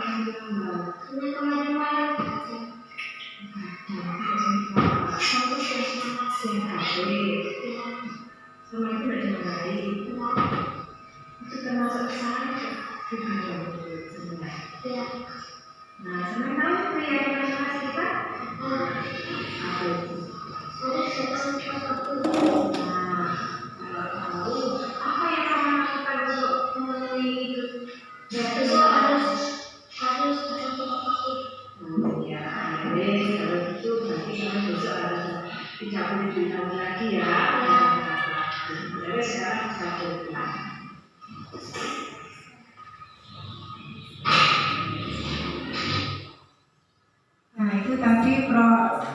D: Dengan kemarin-kemarin aja. Aku sudah semangat sih. Sama itu udah dimarahi. Itu termasuk kesalahan. Ya. Nah, sementara pria nasional kita apa itu? Nah, kalau tahu apa yang kamu lakukan untuk memenuhi itu? Itu harus ya, kalau itu berarti kamu besok harus 30 tahun lagi ya. Jadi sekarang bisa pulang.
B: Nah itu tadi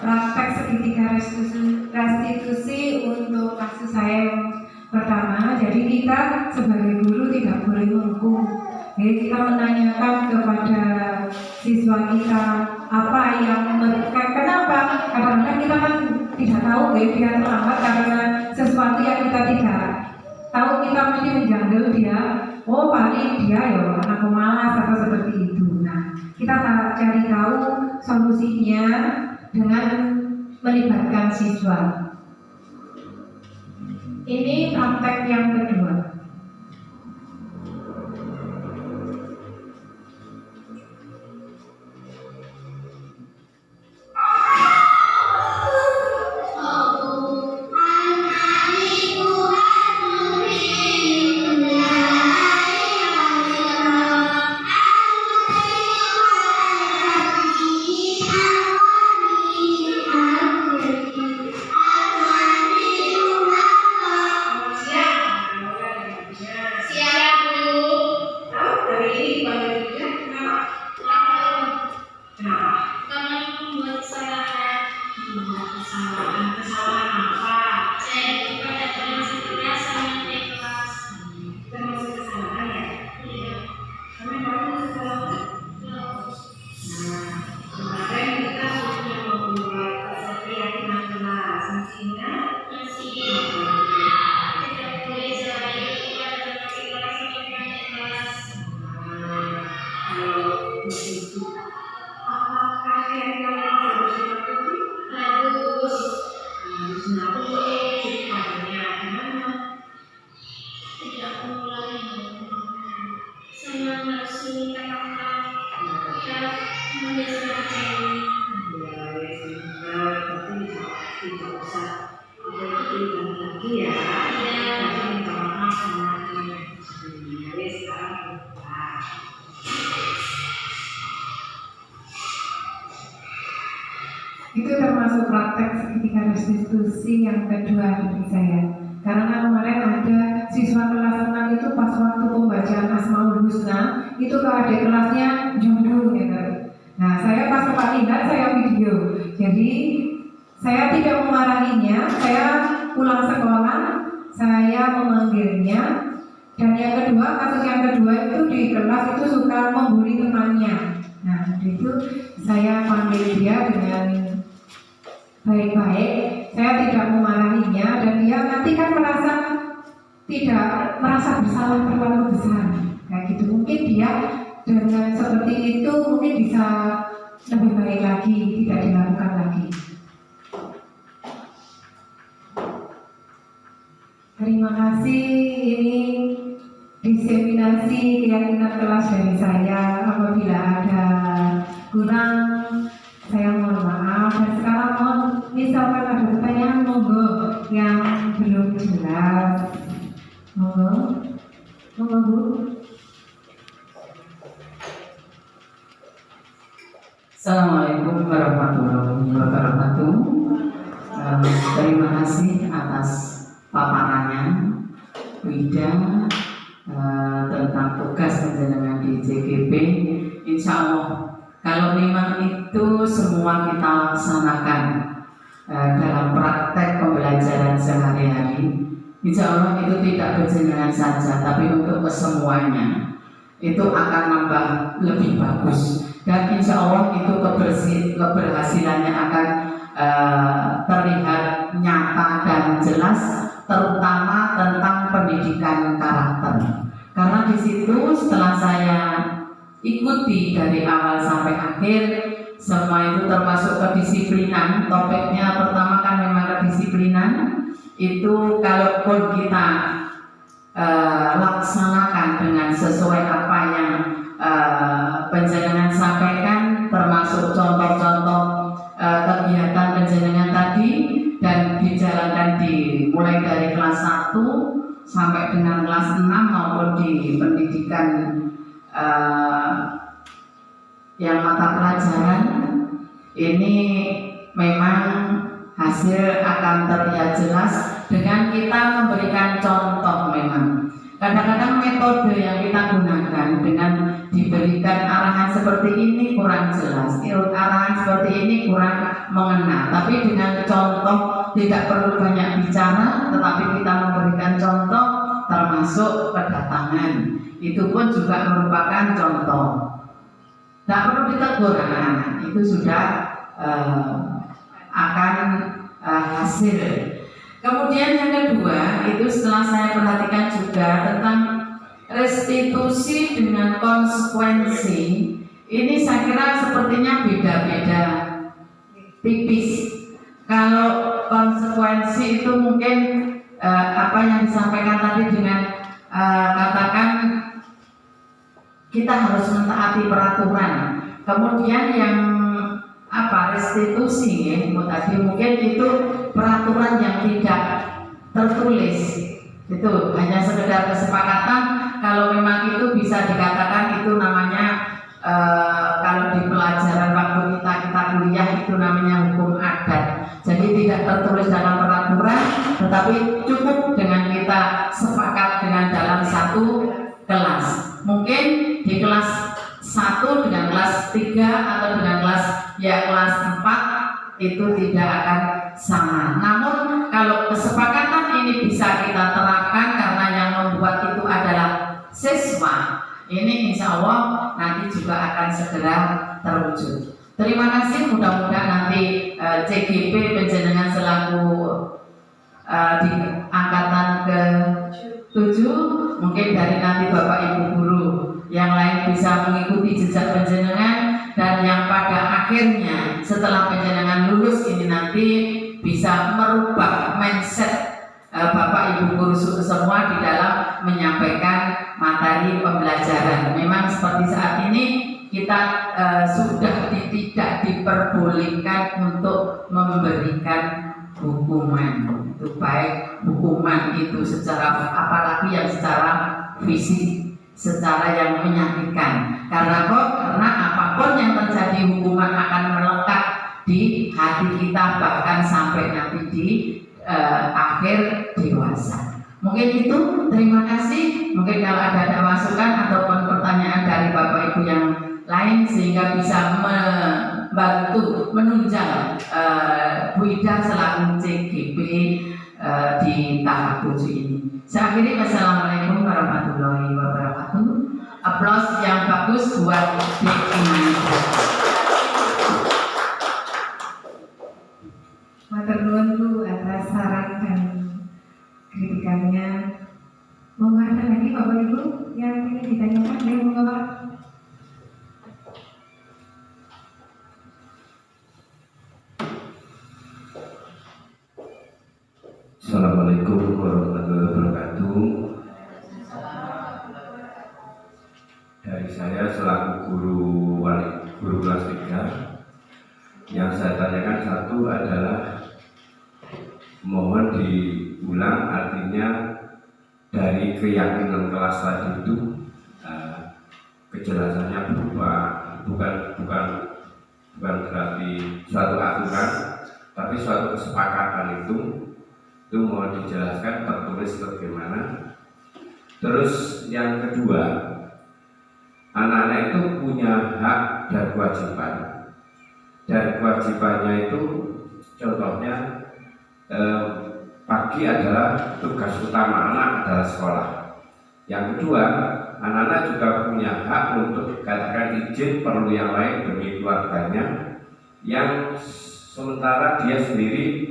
B: praktek segitiga restitusi untuk kasus saya yang pertama. Jadi kita sebagai guru tidak boleh menghukum. Jadi kita menanyakan kepada siswa kita apa yang kenapa kadang-kadang kita kan tidak tahu dia terlambat karena sesuatu yang kita tidak tahu, kita mesti menjanggal dia. Oh paling dia ya anak pemalas atau seperti itu. Nah kita cari tahu solusinya dengan melibatkan siswa. Ini praktek yang kedua. Itu termasuk praktek segitiga restitusi yang kedua dari saya. Karena kemarin ada siswa kelas 6 itu pas waktu pembacaan Asmaul Husna itu ke adik kelasnya judul ya kan. Nah saya pas lihat saya video. Jadi saya tidak memarahinya, saya pulang sekolah, saya memanggilnya. Dan yang kedua, kasus yang kedua itu di kelas itu suka membuli temannya. Nah itu saya panggil dia dengan baik-baik, saya tidak memarahinya dan dia nanti kan tidak merasa bersalah terlalu besar kayak gitu. Mungkin dia dengan seperti itu mungkin bisa lebih baik lagi, tidak dilakukan lagi. Terima kasih, ini diseminasi keyakinan kelas dari saya. Apabila ada kurang saya mohon maaf. Dan sekarang mohon misalkan ada pertanyaan monggo yang belum jelas, monggo Bu.
F: Assalamualaikum warahmatullahi wabarakatuh. Terima kasih atas paparannya Wida tentang tugas penjenengan di JGP. Insya Allah kalau memang itu semua kita laksanakan dalam praktek pembelajaran sehari-hari, insya Allah itu tidak berjenengan saja, tapi untuk kesemuanya itu akan nambah lebih bagus. Dan insya Allah itu keberhasilannya akan terlihat nyata dan jelas, terutama tentang pendidikan karakter. Karena di situ setelah saya ikuti dari awal sampai akhir. Semua itu termasuk kedisiplinan. Topiknya pertama kan memang kedisiplinan. Itu kalaupun kita laksanakan dengan sesuai apa yang panjenengan sampaikan, termasuk contoh-contoh kegiatan panjenengan tadi, dan dijalankan mulai dari kelas 1 sampai dengan kelas 6 maupun di pendidikan yang mata pelajaran ini, memang hasil akan terlihat jelas dengan kita memberikan contoh. Memang kadang-kadang metode yang kita gunakan dengan diberikan arahan seperti ini kurang jelas, arahan seperti ini kurang mengena, tapi dengan contoh, tidak perlu banyak bicara, tetapi kita memberikan contoh, termasuk kedatangan, itu pun juga merupakan contoh. Tidak perlu ditegur anak-anak, itu sudah akan hasil. Kemudian yang kedua, itu setelah saya perhatikan juga tentang restitusi dengan konsekuensi. Ini saya kira sepertinya beda-beda tipis. Kalau konsekuensi itu mungkin apa yang disampaikan tadi dengan katakan kita harus mentaati peraturan. Kemudian yang restitusi ya, tadi mungkin itu peraturan yang tidak tertulis, itu hanya sekedar kesepakatan. Kalau memang itu bisa dikatakan itu namanya kalau di pelajaran waktu kita kuliah itu namanya hukum adat. Jadi tidak tertulis dalam peraturan, tetapi cukup dengan kita sepakat dengan dalam satu kelas. Mungkin di kelas 1 dengan kelas 3 atau dengan kelas 4 itu tidak akan sama. Namun kalau kesepakatan ini bisa kita terapkan karena yang membuat itu adalah siswa, ini insya Allah nanti juga akan segera terwujud. Terima kasih, mudah-mudahan nanti CGP panjenengan selaku di angkatan ke-7, mungkin dari nanti Bapak Ibu guru yang lain bisa mengikuti jejak panjenengan, dan yang pada akhirnya setelah panjenengan lulus ini nanti bisa merubah mindset Bapak Ibu guru semua di dalam menyampaikan materi pembelajaran. Memang seperti saat ini kita sudah tidak diperbolehkan untuk memberikan hukuman. Itu baik hukuman itu secara, apalagi yang secara fisik, secara yang menyakitkan. Karena apapun yang terjadi, hukuman akan melekat di hati kita bahkan sampai nanti di akhir dewasa. Mungkin itu, terima kasih. Mungkin kalau ada masukan ataupun pertanyaan dari Bapak Ibu yang lain sehingga bisa membantu menunjang Bu Ida selaku CGP di tahap 7 ini. Saya akhiri, wassalamualaikum warahmatullahi wabarakatuh. Aplaus yang bagus buat Indonesia.
B: Matur nuwun Bu atas saran dan kritikannya. Mau ada lagi Bapak Ibu yang ingin ditanyakan? Ya, monggo Pak.
G: Assalamualaikum warahmatullahi wabarakatuh. Dari saya selaku guru kelas 3, yang saya tanyakan satu adalah mohon diulang, artinya dari keyakinan kelas tadi itu kejelasannya berupa bukan berarti suatu aturan, tapi suatu kesepakatan itu mohon dijelaskan tertulis bagaimana. Terus yang kedua, anak-anak itu punya hak dan kewajiban, dan kewajibannya itu contohnya pagi adalah tugas utama anak adalah sekolah. Yang kedua, anak-anak juga punya hak untuk katakan izin perlu yang lain demi keluarganya, yang sementara dia sendiri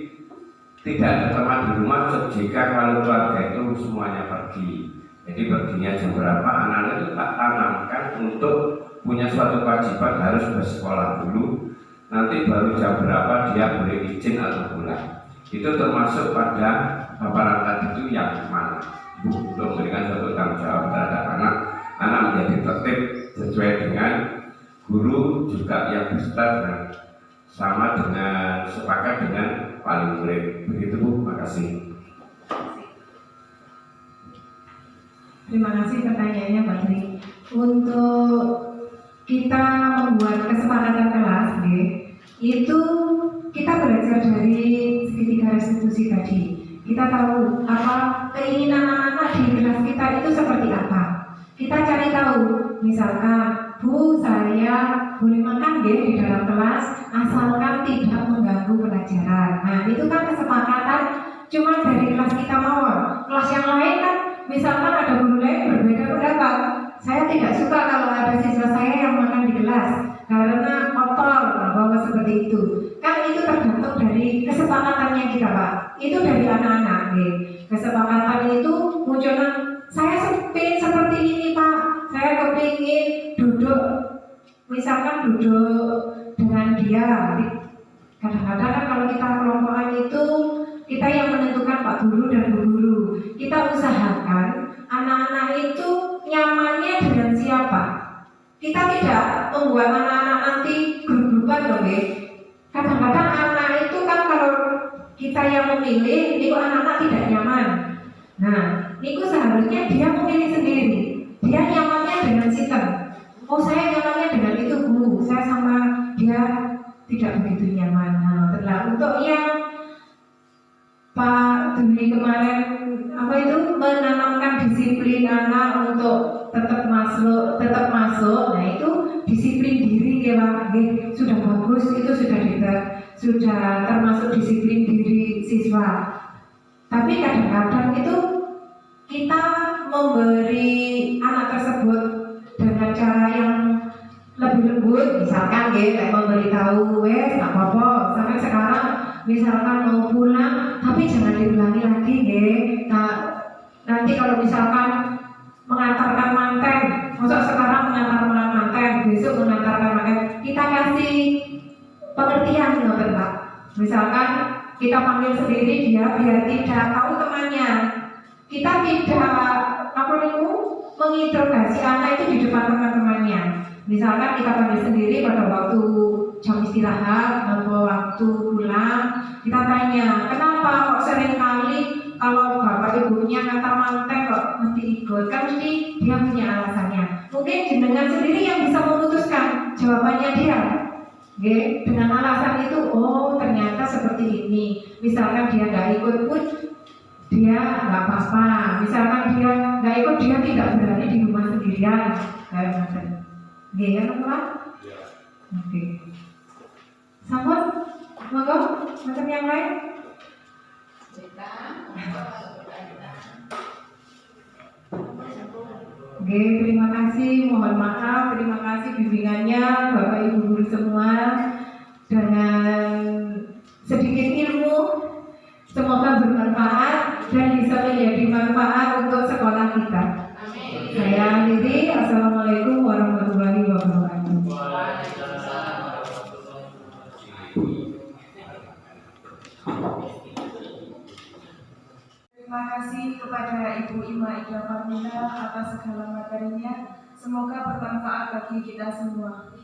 G: tidak ada teman di rumah jika kalau keluarga itu semuanya pergi. Jadi perginya jam berapa, anak-anak itu tak tanamkan untuk punya suatu kewajiban harus bersekolah dulu, nanti baru jam berapa dia boleh izin atau pulang. Itu termasuk pada paparan tadi itu yang mana untuk memberikan suatu tanggung jawab terhadap anak menjadi tertib sesuai dengan guru juga yang beserta dengan sama dengan sepakat dengan wali murid. Begitu Bu, makasih.
B: Terima kasih pertanyaannya Pak Tri. Untuk kita membuat kesepakatan kelas, itu kita belajar dari segitiga restitusi tadi. Kita tahu apa keinginan anak-anak di kelas kita itu seperti apa. Kita cari tahu, misalkan, Bu, saya boleh makan di dalam kelas asalkan tidak mengganggu pelajaran. Nah, itu kan kesepakatan cuma dari kelas kita mawon. Kelas yang lain kan, misalkan ada guru lain berbeda pendapat. Saya tidak suka kalau ada siswa saya yang makan di kelas karena kotor, bahwa seperti itu. Kan itu tergantung dari kesepakatannya kita, Pak. Itu dari anak-anak. Kesepakatan itu munculnya, saya pengen seperti ini, Pak. Saya kepingin duduk, misalkan duduk dengan dia. Kadang-kadang kan kalau kita kelompokan itu, kita yang menentukan Pak Guru dan Bu Guru. Kita usahakan anak-anak itu nyamannya dengan siapa. Kita tidak membuat anak-anak nanti grup-grupan loh, Kadang-kadang anak itu kan kalau kita yang memilih, itu anak-anak tidak nyaman. Nah, itu seharusnya dia memilih sendiri. Dia nyamannya dengan sistem. Oh, saya nyamannya dengan itu, Bu. Saya sama dia tidak begitu nyaman. Nah, untuk yang Pak Dwi kemarin menanamkan disiplin anak untuk tetap masuk. Nah, itu disiplin diri ya Pak. Sudah bagus, itu sudah termasuk disiplin diri siswa. Tapi kadang-kadang itu kita memberi anak tersebut dengan cara yang lebih lembut, misalkan kayak memberitahu, nggak apa-apa, sampai sekarang misalkan mau pulang, tapi jangan diulangi lagi, nanti kalau misalkan mengantarkan manten, maksud sekarang mengantarkan manten, besok mengantarkan manten, kita kasih pengertian, Pak. Misalkan kita panggil sendiri dia biar tidak tahu temannya. Kita tidak menginterogasi anak itu di depan teman-temannya. Misalkan kita panggil sendiri pada waktu jam istirahat atau waktu pulang, kita tanya, kenapa kok sering kali kalau bapak ibunya ngantar manten kok mesti ikut? Kan mesti dia punya alasannya. Mungkin jenengan sendiri yang bisa memutuskan jawabannya dia. Dengan alasan itu, oh ternyata seperti ini. Misalkan dia nggak ikut pun dia nggak apa-apa. Misalkan dia nggak ikut, dia tidak berani di rumah sendirian. Kayak macam, ya teman? Oke. Sambut, monggo, macam yang lain. Oke, terima kasih, mohon maaf, terima kasih bimbingannya Bapak Ibu guru semua. Dengan sedikit ilmu, semoga bermanfaat dan bisa menjadi manfaat untuk sekolah kita. Amin. Saya akhiri, assalamualaikum warahmatullahi wabarakatuh.
E: Terima kasih kepada Ibu Ima Ida Farmina atas segala materinya. Semoga bermanfaat bagi kita semua.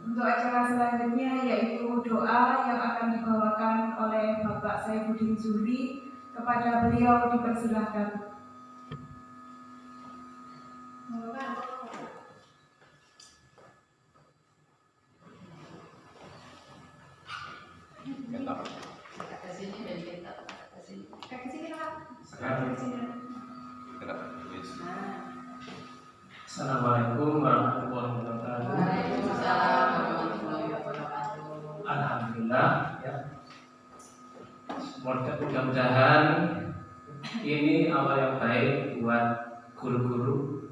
E: Untuk acara selanjutnya yaitu doa yang akan dibawakan oleh Bapak Saifuddin Zuhri. Kepada beliau dipersilahkan.
H: Assalamualaikum warahmatullahi wabarakatuh.
F: Waalaikumsalam warahmatullahi wabarakatuh.
H: Alhamdulillah ya. Mudah-mudahan ini awal yang baik buat guru-guru,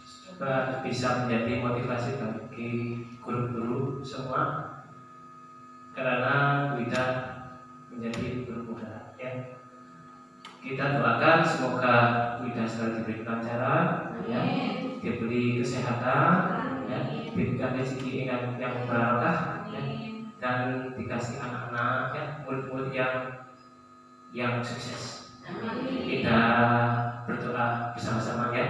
H: juga bisa menjadi motivasi bagi guru-guru semua, karena kita menjadi guru muda ya. Kita doakan semoga Wida selalu diberi kelancaran, ya, diberi kesehatan, ya, diberikan rezeki yang barokah ya, dan dikasih anak-anak ya, murid-murid yang sukses. Kita berdoa bersama-sama ya.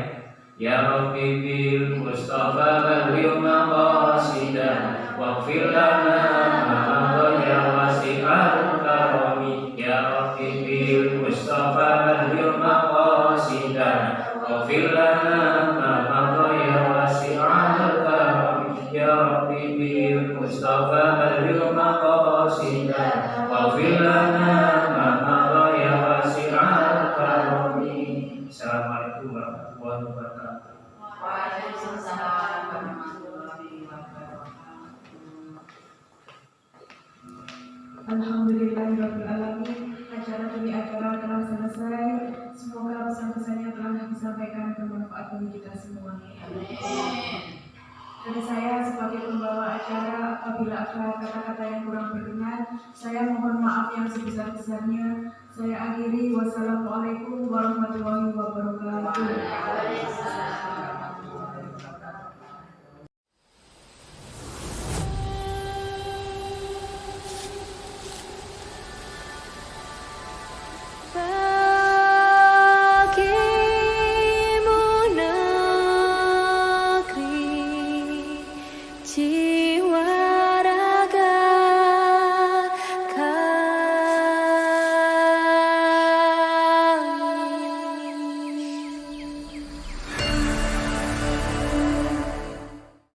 H: Ya Rabbi bil Mustafa balligh maqasidana waghfir lana ma madha wasi'al karami. Ya Rabbi bil Mustafa balligh maqasidana waghfir lana ma madha wasi'al karami. Ya Rabbi bil Mustafa balligh maqasidana waghfir lana ma madha wasi'al karami. Assalamualaikum warahmatullahi wabarakatuh.
F: Waalaikumsalam warahmatullahi wabarakatuh.
E: Alhamdulillahirabbil alamin. Acara demi acara telah selesai. Semoga pesan-pesan yang telah disampaikan bermanfaat bagi kita semua. Dan saya sebagai pembawa acara, apabila ada kata-kata yang kurang berkenan, saya mohon maaf yang sebesar-besarnya. Saya akhiri. Wassalamualaikum warahmatullahi wabarakatuh.